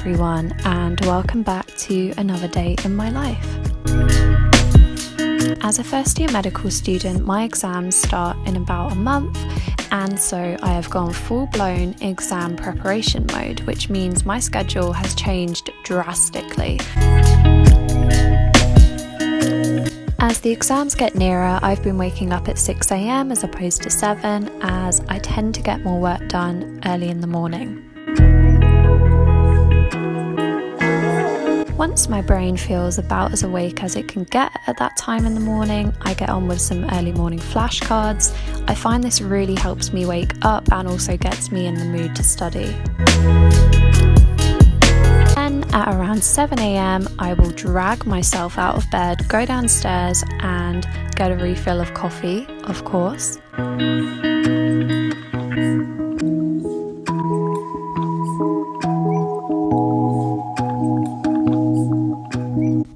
everyone, and welcome back to another day in my life. As a first year medical student, my exams start in about a month, and so I have gone full-blown exam preparation mode, which means my schedule has changed drastically. As the exams get nearer, I've been waking up at 6 a.m. as opposed to 7, as I tend to get more work done early in the morning. Once my brain feels about as awake as it can get at that time in the morning, I get on with some early morning flashcards. I find this really helps me wake up and also gets me in the mood to study. Then at around 7 a.m, I will drag myself out of bed, go downstairs and get a refill of coffee, of course.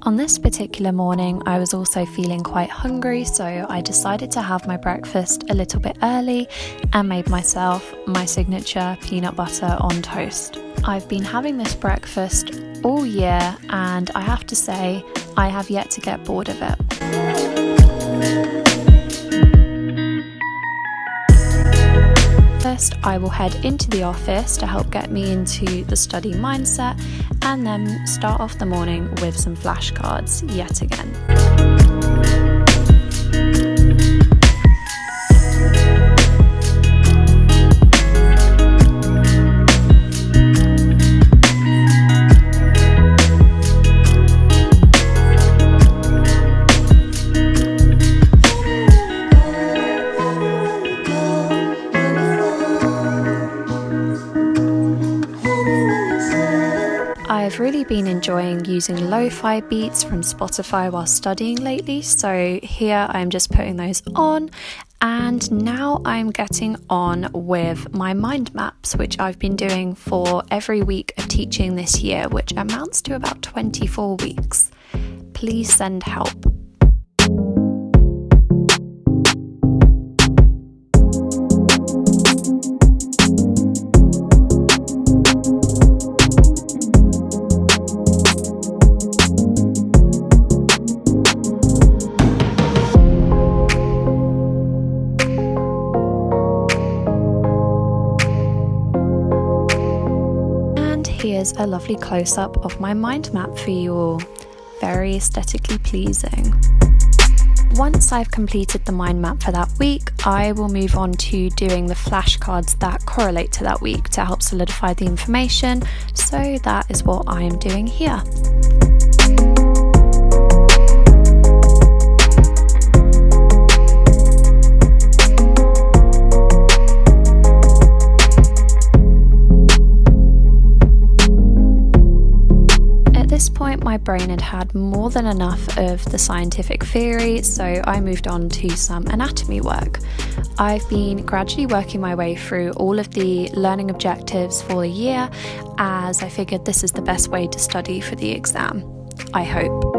On this particular morning, I was also feeling quite hungry, so I decided to have my breakfast a little bit early and made myself my signature peanut butter on toast. I've been having this breakfast all year, and I have to say, I have yet to get bored of it. First, I will head into the office to help get me into the study mindset, and then start off the morning with some flashcards yet again. I've really been enjoying using lo-fi beats from Spotify while studying lately, so here I'm just putting those on, and now I'm getting on with my mind maps, which I've been doing for every week of teaching this year, which amounts to about 24 weeks. Please send help. Here's a lovely close-up of my mind map for you all. Very aesthetically pleasing. Once I've completed the mind map for that week, I will move on to doing the flashcards that correlate to that week to help solidify the information, so that is what I am doing here. At this point, my brain had more than enough of the scientific theory, so I moved on to some anatomy work. I've been gradually working my way through all of the learning objectives for the year, as I figured this is the best way to study for the exam. I hope.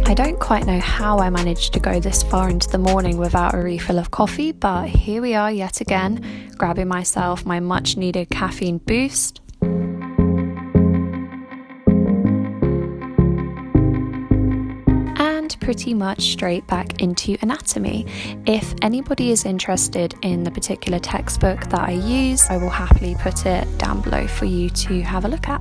I don't quite know how I managed to go this far into the morning without a refill of coffee, but here we are yet again, grabbing myself my much needed caffeine boost. And pretty much straight back into anatomy. If anybody is interested in the particular textbook that I use, I will happily put it down below for you to have a look at.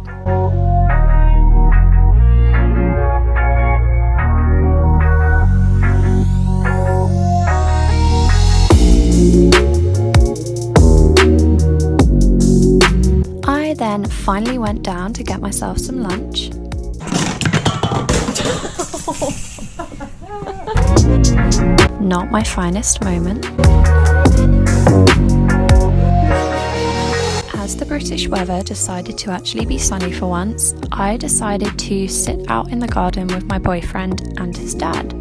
I then finally went down to get myself some lunch. Not my finest moment. As the British weather decided to actually be sunny for once, I decided to sit out in the garden with my boyfriend and his dad.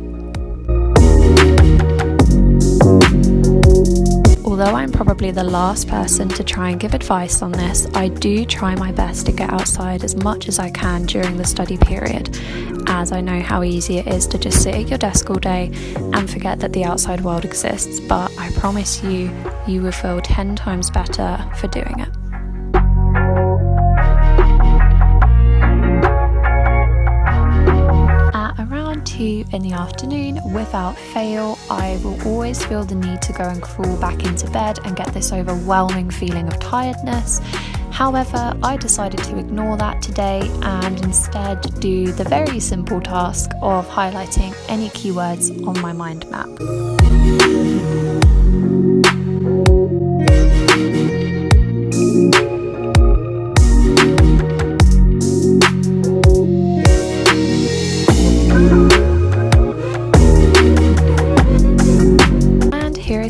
although I'm probably the last person to try and give advice on this, I do try my best to get outside as much as I can during the study period, as I know how easy it is to just sit at your desk all day and forget that the outside world exists, but I promise you, you will feel 10 times better for doing it. At around 2 in the afternoon, without fail, I will always feel the need to go and crawl back into bed and get this overwhelming feeling of tiredness. However, I decided to ignore that today and instead do the very simple task of highlighting any keywords on my mind map.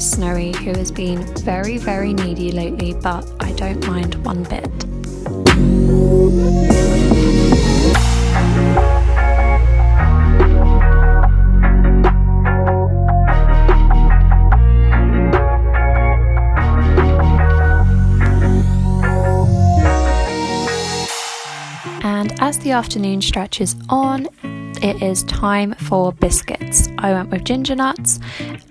Snowy, who has been very, very needy lately, but I don't mind one bit. And as the afternoon stretches on, it is time for biscuits. I went with ginger nuts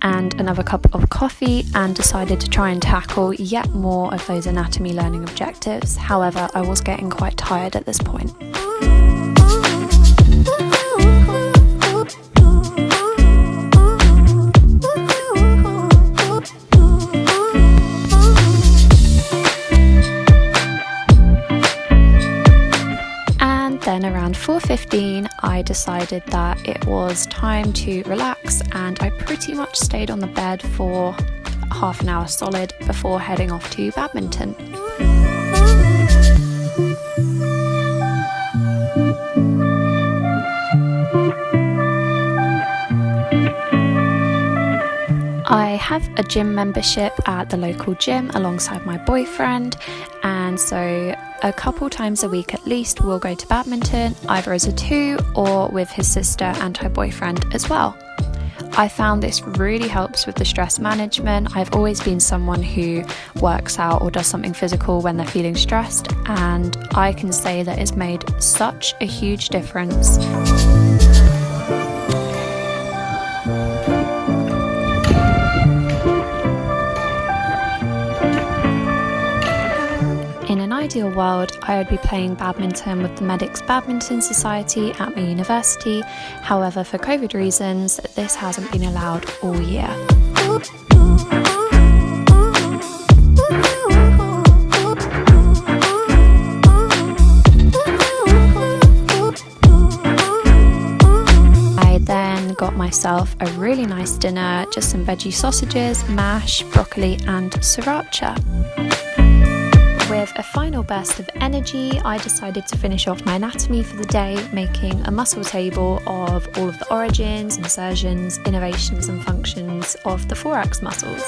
and another cup of coffee and decided to try and tackle yet more of those anatomy learning objectives. However, I was getting quite tired at this point. Then around 4:15 I decided that it was time to relax, and I pretty much stayed on the bed for half an hour solid before heading off to badminton. I have a gym membership at the local gym alongside my boyfriend, and so a couple times a week at least we'll go to badminton, either as a two or with his sister and her boyfriend as well. I found this really helps with the stress management. I've always been someone who works out or does something physical when they're feeling stressed, and I can say that it's made such a huge difference. In an ideal world, I would be playing badminton with the Medics Badminton Society at my university. However, for COVID reasons, this hasn't been allowed all year. I then got myself a really nice dinner, just some veggie sausages, mash, broccoli and sriracha. With a final burst of energy, I decided to finish off my anatomy for the day, making a muscle table of all of the origins, insertions, innervations and functions of the thorax muscles.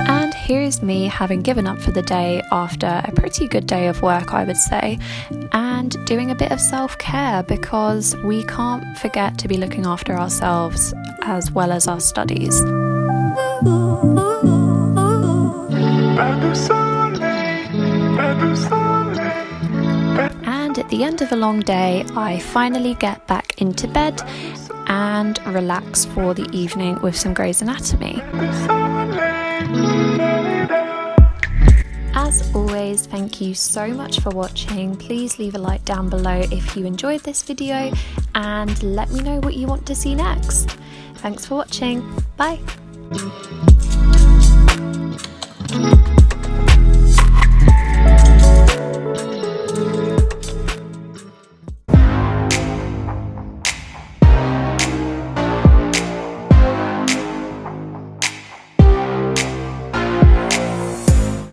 And here is me having given up for the day after a pretty good day of work, I would say, and doing a bit of self-care, because we can't forget to be looking after ourselves as well as our studies. And at the end of a long day, I finally get back into bed and relax for the evening with some Grey's Anatomy. As always, thank you so much for watching. Please leave a like down below if you enjoyed this video and let me know what you want to see next. Thanks for watching. Bye.